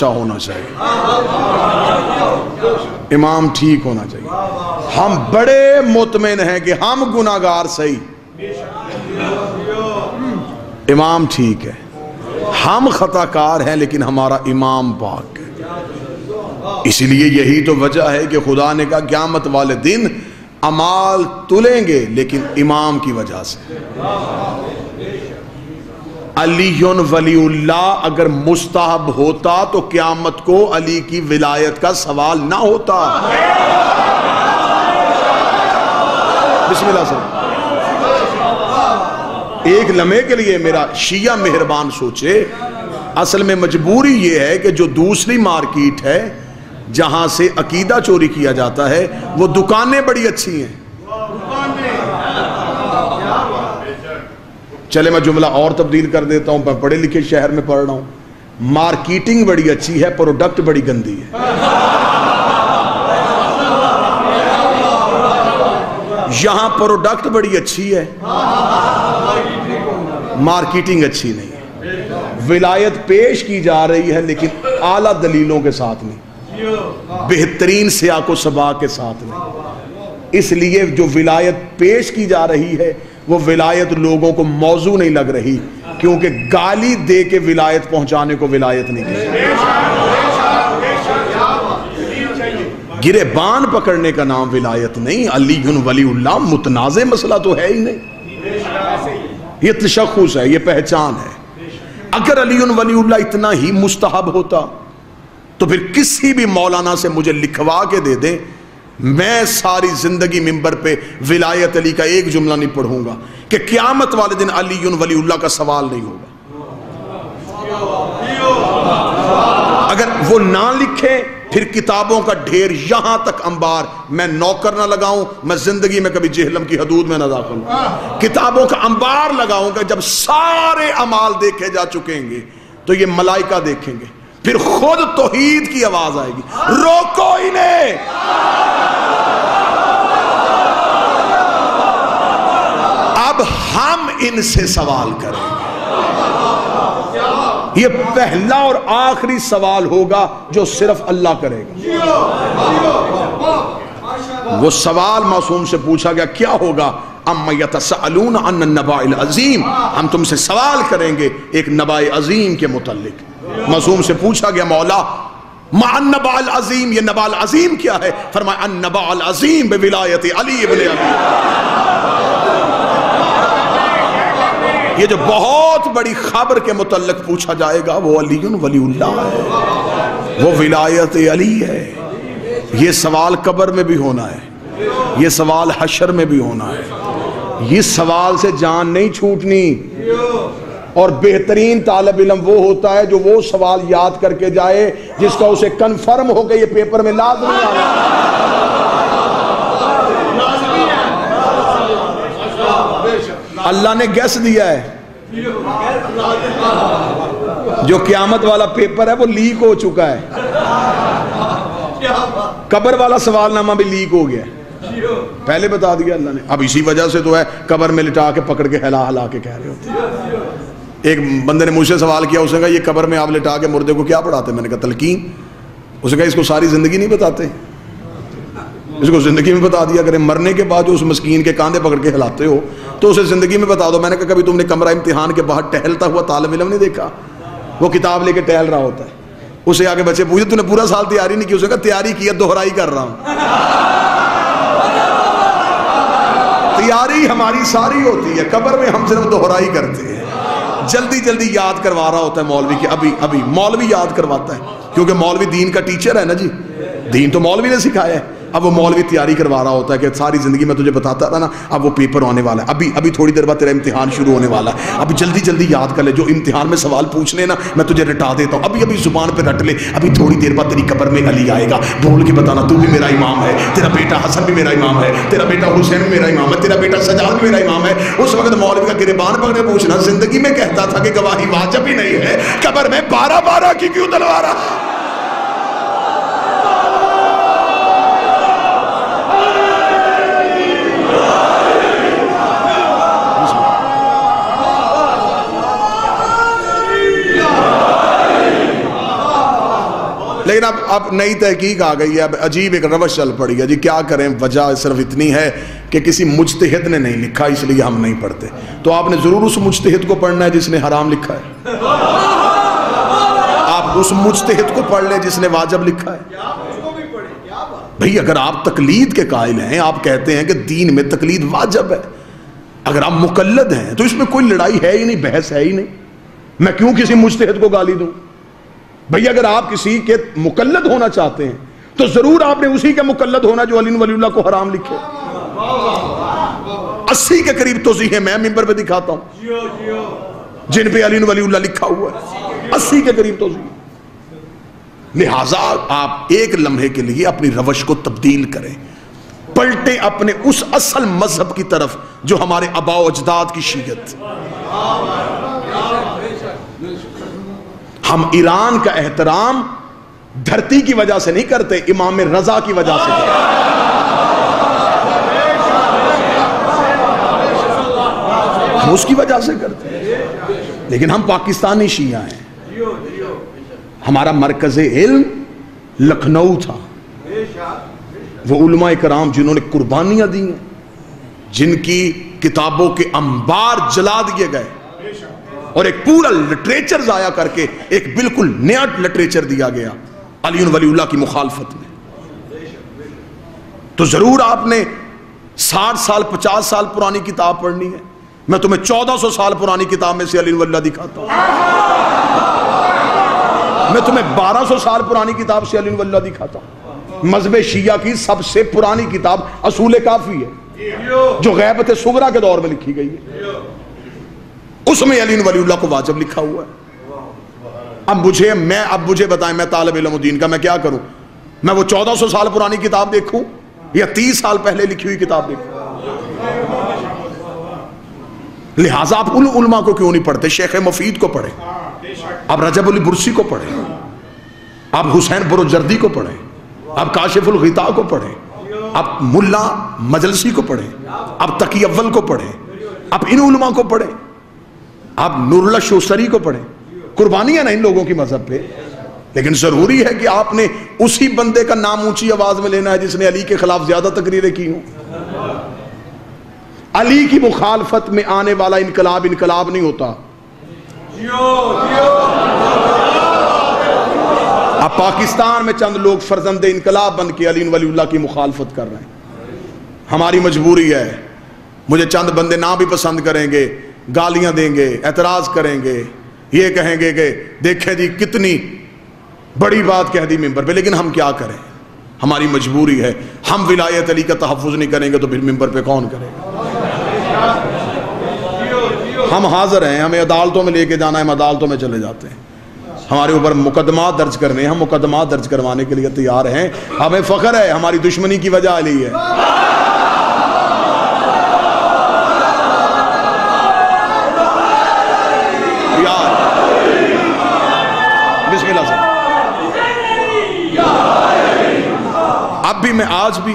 اچھا ہونا چاہیے، امام ٹھیک ہونا چاہیے. ہم بڑے مطمئن ہیں کہ ہم گناہگار صحیح، امام ٹھیک ہے. ہم خطا کار ہیں لیکن ہمارا امام پاک ہے. اسی لیے یہی تو وجہ ہے کہ خدا نے کہا قیامت والے دن اعمال تلیں گے لیکن امام کی وجہ سے. علی ولی اللہ اگر مستحب ہوتا تو قیامت کو علی کی ولایت کا سوال نہ ہوتا. بسم اللہ سر. ایک لمحے کے لیے میرا شیعہ مہربان سوچے، اصل میں مجبوری یہ ہے کہ جو دوسری مارکیٹ ہے جہاں سے عقیدہ چوری کیا جاتا ہے وہ دکانیں بڑی اچھی ہیں. چلے میں جملہ اور تبدیل کر دیتا ہوں، میں پڑھے لکھے شہر میں پڑھ رہا ہوں. مارکیٹنگ بڑی اچھی ہے، پروڈکٹ بڑی گندی ہے. یہاں پروڈکٹ بڑی اچھی ہے، مارکیٹنگ اچھی نہیں ہے. ولایت پیش کی جا رہی ہے لیکن اعلیٰ دلیلوں کے ساتھ نہیں، بہترین سیاق و سباق کے ساتھ نہیں. اس لیے جو ولایت پیش کی جا رہی ہے وہ ولایت لوگوں کو موضوع نہیں لگ رہی، کیونکہ گالی دے کے ولایت پہنچانے کو ولایت نہیں کی. گریبان پکڑنے کا نام ولایت نہیں. علی ولی اللہ متنازع مسئلہ تو ہے ہی نہیں، یہ تشخص ہے، یہ پہچان ہے. اگر علی ولی اللہ اتنا ہی مستحب ہوتا تو پھر کسی بھی مولانا سے مجھے لکھوا کے دے دیں، میں ساری زندگی ممبر پہ ولایت علی کا ایک جملہ نہیں پڑھوں گا کہ قیامت والے دن علی ولی اللہ کا سوال نہیں ہوگا. اگر وہ نہ لکھے پھر کتابوں کا ڈھیر یہاں تک انبار، میں نوکر نہ لگاؤں، میں زندگی میں کبھی جہلم کی حدود میں نہ داخل ہوں، کتابوں کا انبار لگاؤں گا. جب سارے اعمال دیکھے جا چکیں گے تو یہ ملائکہ دیکھیں گے، پھر خود توحید کی آواز آئے گی، روکو انہیں. اب ہم ان سے سوال کریں گے. یہ پہلا اور آخری سوال ہوگا جو صرف اللہ کرے گا. وہ سوال معصوم سے پوچھا گیا کیا ہوگا؟ اَمَّ يَتَسَأَلُونَ عَنَّ النَّبَأِ الْعَظِيمِ، ہم تم سے سوال کریں گے ایک نبأ عظیم کے متعلق. معصوم سے پوچھا گیا مولا مَا النَّبَأَ الْعَظِيمِ، یہ نبأ العظیم کیا ہے؟ فرمایا النبأ العظیم بولایت علی ابن ابی. یہ جو بہت بڑی خبر کے متعلق پوچھا جائے گا وہ علی ولی اللہ ہے، وہ ولایت علی ہے. یہ سوال قبر میں بھی ہونا ہے، یہ سوال حشر میں بھی ہونا ہے. یہ سوال سے جان نہیں چھوٹنی. اور بہترین طالب علم وہ ہوتا ہے جو وہ سوال یاد کر کے جائے جس کا اسے کنفرم ہو کہ یہ پیپر میں لازمی آنا. اللہ نے گیس دیا ہے، جو قیامت والا پیپر ہے وہ لیک ہو چکا ہے، قبر والا سوال نامہ بھی لیک ہو گیا ہے، پہلے بتا دیا اللہ نے. اب اسی وجہ سے تو ہے قبر میں لٹا کے پکڑ کے ہلا ہلا کے کہہ رہے ہوتے ہیں. ایک بندے نے مجھ سے سوال کیا، اس نے کہا یہ قبر میں آپ لٹا کے مردے کو کیا پڑھاتے؟ میں نے کہا تلقین. اس نے کہا اس کو ساری زندگی نہیں بتاتے، اس کو زندگی میں بتا دیا کریں. مرنے کے بعد جو اس مسکین کے کاندھے پکڑ کے ہلاتے ہو تو اسے زندگی میں بتا دو. میں نے کہا کبھی تم نے کمرہ امتحان کے باہر ٹہلتا ہوا طالب علم نہیں دیکھا؟ وہ کتاب لے کے ٹہل رہا ہوتا ہے، اسے آگے بچے پوچھتے تو نے پورا سال تیاری نہیں کی؟ اس نے کہا تیاری کی ہے، دہرائی کر رہا ہوں. تیاری ہماری ساری ہوتی ہے، قبر میں ہم صرف دہرائی کرتے ہیں. جلدی جلدی یاد کروا رہا ہوتا ہے مولوی کہ ابھی مولوی یاد کرواتا ہے، کیونکہ مولوی دین کا ٹیچر ہے نا جی، دین تو مولوی نے سکھایا ہے. اب وہ مولوی تیاری کروا رہا ہوتا ہے کہ ساری زندگی میں تجھے بتاتا رہا نا، اب وہ پیپر آنے والا ہے، ابھی تھوڑی دیر بعد تیرا امتحان شروع ہونے والا ہے، اب جلدی جلدی یاد کر لے، جو امتحان میں سوال پوچھنے نا میں تجھے رٹا دیتا ہوں، ابھی زبان پہ رٹ لے، ابھی تھوڑی دیر بعد تیری قبر میں علی آئے گا، بول کے بتانا تو بھی میرا امام ہے، تیرا بیٹا حسن بھی میرا امام ہے، تیرا بیٹا حسین بھی میرا امام ہے، تیرا بیٹا سجاد بھی میرا امام ہے. اس وقت مولوی کا گریبان پکڑ کے پوچھنا زندگی میں کہتا تھا کہ گواہی واجب ہی نہیں ہے، قبر میں 12 کی کیوں دلوا رہا؟ لیکن اب نئی تحقیق آ گئی ہے، اب عجیب ایک روش چل پڑی ہے جی، کیا کریں، وجہ صرف اتنی ہے کہ کسی مجتہد نے نہیں لکھا اس لیے ہم نہیں پڑھتے. تو آپ نے ضرور اس مجتہد کو پڑھنا ہے جس نے حرام لکھا ہے، آپ اس مجتہد کو پڑھ لیں جس نے واجب لکھا ہے. بھئی اگر آپ تقلید کے قائل ہیں، آپ کہتے ہیں کہ دین میں تقلید واجب ہے، اگر آپ مقلد ہیں تو اس میں کوئی لڑائی ہے ہی نہیں، بحث ہے ہی نہیں. میں کیوں کسی مجتہد کو گالی دوں؟ بھئی اگر آپ کسی کے مقلد ہونا چاہتے ہیں تو ضرور آپ نے اسی کے مقلد ہونا جو علی ولی اللہ کو حرام لکھے. 80 کے قریب توضیحیں میں ممبر پہ دکھاتا ہوں جن پہ علی ولی اللہ لکھا ہوا ہے، 80 کے قریب توضیح. لہٰذا آپ ایک لمحے کے لیے اپنی روش کو تبدیل کریں، پلٹیں اپنے اس اصل مذہب کی طرف جو ہمارے آباء و اجداد کی شیعت. ہم ایران کا احترام دھرتی کی وجہ سے نہیں کرتے، امام رضا کی وجہ سے کرتے. ہم اس کی وجہ سے کرتے ہیں. لیکن ہم پاکستانی شیعہ ہیں. ہمارا مرکز علم لکھنؤ تھا. وہ علماء کرام جنہوں نے قربانیاں دی ہیں، جن کی کتابوں کے انبار جلا دیے گئے اور ایک پورا لٹریچر ضائع کر کے ایک بالکل نیا لٹریچر دیا گیا علی ولی اللہ کی مخالفت میں. تو ضرور آپ نے 60 سال 50 سال پرانی کتاب پڑھنی ہے. میں تمہیں 1400 سال پرانی کتاب میں سے علی ولی اللہ دکھاتا ہوں. میں تمہیں 1200 سال پرانی کتاب سے علی ولی اللہ دکھاتا ہوں. مذہب شیعہ کی سب سے پرانی کتاب اصول کافی ہے جو غیبت صغریٰ کے دور میں لکھی گئی ہے. اس میں علی ولی اللہ کو واجب لکھا ہوا ہے. اب مجھے بتائیں، میں طالب علم دین کا، میں کیا کروں؟ میں وہ 1400 سال پرانی کتاب دیکھوں یا 30 سال پہلے لکھی ہوئی کتاب دیکھوں؟ لہٰذا آپ ان علماء کو کیوں نہیں پڑھتے؟ شیخ مفید کو پڑھیں، آپ رجب علی برسی کو پڑھیں، آپ حسین بروجردی کو پڑھیں، آپ کاشف الغطاء کو پڑھیں، آپ ملا مجلسی کو پڑھیں، آپ تقی اول کو پڑھیں، آپ ان علماء کو پڑھیں، آپ نور اللہ شوستری کو پڑھیں. قربانیاں نہیں ان لوگوں کی مذہب پہ، لیکن ضروری ہے کہ آپ نے اسی بندے کا نام اونچی آواز میں لینا ہے جس نے علی کے خلاف زیادہ تقریریں کی ہوں. علی کی مخالفت میں آنے والا انقلاب نہیں ہوتا. اب پاکستان میں چند لوگ فرزند انقلاب بن کے علی ولی اللہ کی مخالفت کر رہے ہیں. ہماری مجبوری ہے. مجھے چند بندے نہ بھی پسند کریں گے، گالیاں دیں گے، اعتراض کریں گے، یہ کہیں گے کہ دیکھیں جی کتنی بڑی بات کہہ دی ممبر پہ، لیکن ہم کیا کریں؟ ہماری مجبوری ہے. ہم ولایت علی کا تحفظ نہیں کریں گے تو پھر ممبر پہ کون کرے گا؟ ہم حاضر ہیں، ہمیں عدالتوں میں لے کے جانا ہے، ہم عدالتوں میں چلے جاتے ہیں. ہمارے اوپر مقدمات درج کرنے، ہم مقدمات درج کروانے کے لیے تیار ہیں. ہمیں فخر ہے، ہماری دشمنی کی وجہ علی ہے. بسم اللہ سے. اب بھی میں آج بھی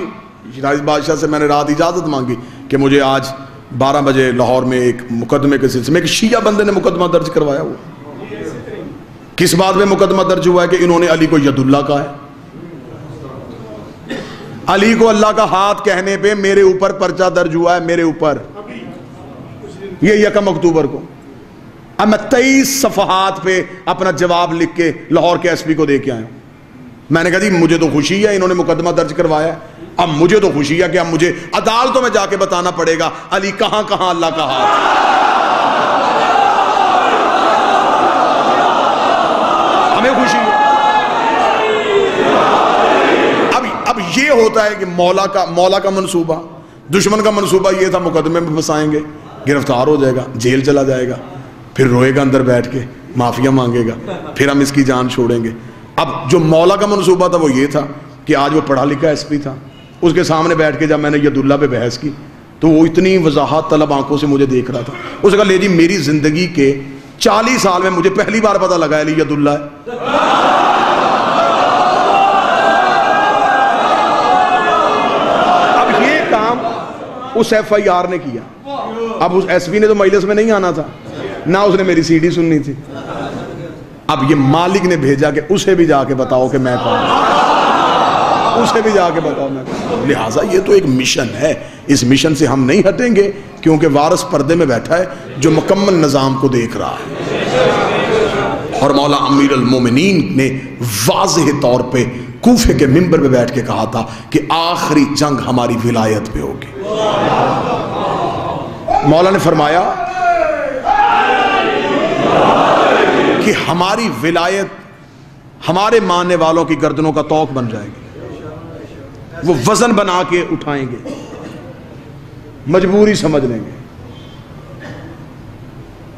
شیراز بادشاہ سے میں نے رات اجازت مانگی کہ مجھے آج 12 بجے لاہور میں ایک مقدمے کے سلسلے میں ایک شیعہ بندے نے مقدمہ درج کروایا ہوا. کس بات میں مقدمہ درج ہوا ہے؟ کہ انہوں نے علی کو ید اللہ کہا ہے. علی کو اللہ کا ہاتھ کہنے پہ میرے اوپر پرچہ درج ہوا ہے، میرے اوپر، یہ 1 اکتوبر کو. اب میں 23 صفحات پہ اپنا جواب لکھ کے لاہور کے ایس پی کو دے کے آیا ہوں. میں نے کہا جی مجھے تو خوشی ہے انہوں نے مقدمہ درج کروایا ہے، اب مجھے تو خوشی ہے کہ اب مجھے عدالتوں میں جا کے بتانا پڑے گا علی کہاں کہاں اللہ کا ہاتھ. ہمیں خوشی ہے. اب یہ ہوتا ہے کہ مولا کا منصوبہ، دشمن کا منصوبہ یہ تھا مقدمے میں پھنسائیں گے، گرفتار ہو جائے گا، جیل چلا جائے گا، پھر روئے گا اندر بیٹھ کے، معافیا مانگے گا، پھر ہم اس کی جان چھوڑیں گے. اب جو مولا کا منصوبہ تھا وہ یہ تھا کہ آج وہ پڑھا لکھا ایس پی تھا، اس کے سامنے بیٹھ کے جب میں نے ید اللہ پہ بحث کی تو وہ اتنی وضاحت طلب آنکھوں سے مجھے دیکھ رہا تھا. اس نے کہا لے جی میری زندگی کے 40 سال میں مجھے پہلی بار پتہ لگا علی ید اللہ ہے. اب یہ کام اس ایف آئی آر نے کیا. اب اس ایس پی نے تو مجلس میں نہیں آنا تھا، نہ اس نے میری سی ڈی سننی تھی. اب یہ مالک نے بھیجا کہ اسے بھی جا کے بتاؤ کہ میں کون ہوں، اسے بھی جا کے بتاؤ میں کون ہوں۔ لہٰذا یہ تو ایک مشن ہے، اس مشن سے ہم نہیں ہٹیں گے، کیونکہ وارث پردے میں بیٹھا ہے جو مکمل نظام کو دیکھ رہا ہے۔ اور مولا امیر المومنین نے واضح طور پہ کوفے کے منبر پہ بیٹھ کے کہا تھا کہ آخری جنگ ہماری ولایت پہ ہوگی۔ مولا نے فرمایا کہ ہماری ولایت ہمارے ماننے والوں کی گردنوں کا توق بن جائے گی، وہ وزن بنا کے اٹھائیں گے، مجبوری سمجھ لیں گے،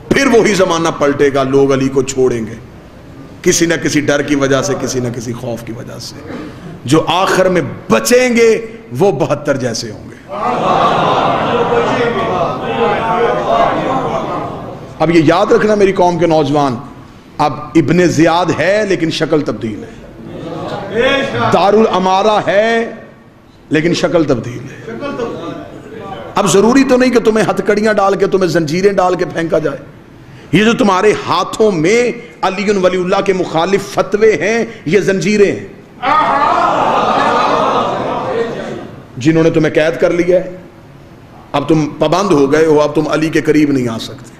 پھر وہی زمانہ پلٹے گا، لوگ علی کو چھوڑیں گے کسی نہ کسی ڈر کی وجہ سے، کسی نہ کسی خوف کی وجہ سے۔ جو آخر میں بچیں گے وہ 72 جیسے ہوں گے۔ اب یہ یاد رکھنا میری قوم کے نوجوان، اب ابن زیاد ہے لیکن شکل تبدیل ہے، دارالامارہ ہے لیکن شکل تبدیل ہے۔ اب ضروری تو نہیں کہ تمہیں ہتھکڑیاں ڈال کے، تمہیں زنجیریں ڈال کے پھینکا جائے۔ یہ جو تمہارے ہاتھوں میں علی ولی اللہ کے مخالف فتوے ہیں، یہ زنجیریں ہیں جنہوں نے تمہیں قید کر لیا ہے۔ اب تم پابند ہو گئے ہو، اب تم علی کے قریب نہیں آ سکتے۔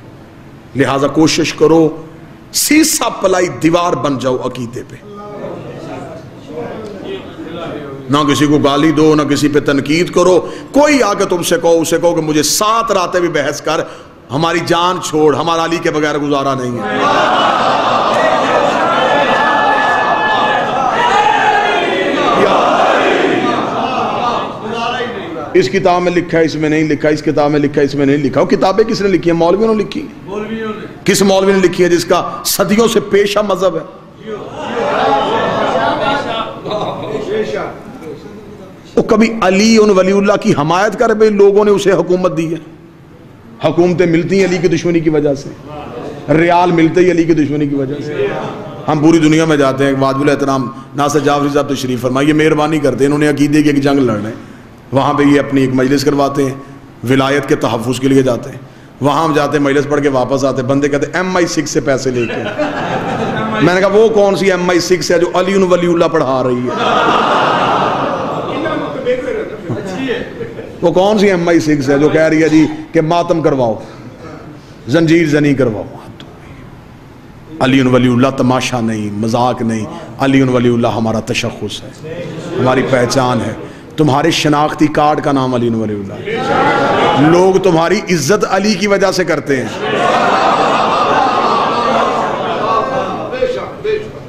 لہٰذا کوشش کرو سیسا پلائی دیوار بن جاؤ عقیدے پہ، نہ کسی کو گالی دو، نہ کسی پہ تنقید کرو۔ کوئی آ کے تم سے کہو، اسے کہو کہ مجھے 7 راتیں بھی بحث کر، ہماری جان چھوڑ، ہمارا علی کے بغیر گزارا نہیں ہے۔ اس کتاب میں لکھا ہے، اس میں نہیں لکھا، اس کتاب میں لکھا ہے، اس میں نہیں لکھا۔ وہ کتابیں کس نے لکھی ہیں؟ مولویوں نے لکھی۔ کس مولوی نے لکھی ہے جس کا صدیوں سے پیشہ مذہب ہے؟ وہ کبھی علی ولی اللہ کی حمایت کر بھئی لوگوں نے اسے حکومت دی ہے۔ حکومتیں ملتی ہیں علی کی دشمنی کی وجہ سے، ریال ملتے ہی علی کی دشمنی کی وجہ سے۔ ہم پوری دنیا میں جاتے ہیں، واجب الاحترام ناصر جعفری صاحب تشریف فرمائے، یہ مہربانی کرتے ہیں، انہوں نے عقیدے کی ایک جنگ لڑنا ہے، وہاں پہ یہ اپنی ایک مجلس کرواتے ہیں، ولایت کے تحفظ کے لیے جاتے ہیں، وہاں ہم جاتے ہیں، مجلس پڑھ کے واپس آتے ہیں، بندے کہتے ہیں MI6 سے پیسے لے کے۔ میں نے کہا وہ کون سی MI6 ہے جو علی ولی اللہ پڑھا رہی ہے؟ وہ کون سی MI6 ہے جو کہہ رہی ہے جی کہ ماتم کرواؤ، زنجیر زنی کرواؤ؟ علی ولی اللہ تماشا نہیں، مذاق نہیں، علی ولی اللہ ہمارا تشخص ہے، ہماری پہچان ہے۔ تمہارے شناختی کارڈ کا نام علی ولی اللہ ہے۔ لوگ تمہاری عزت علی کی وجہ سے کرتے ہیں،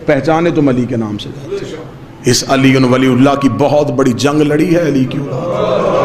پہچانے تم علی کے نام سے جاتے ہیں۔ اس علی ولی اللہ کی بہت بڑی جنگ لڑی ہے علی کی اولاد۔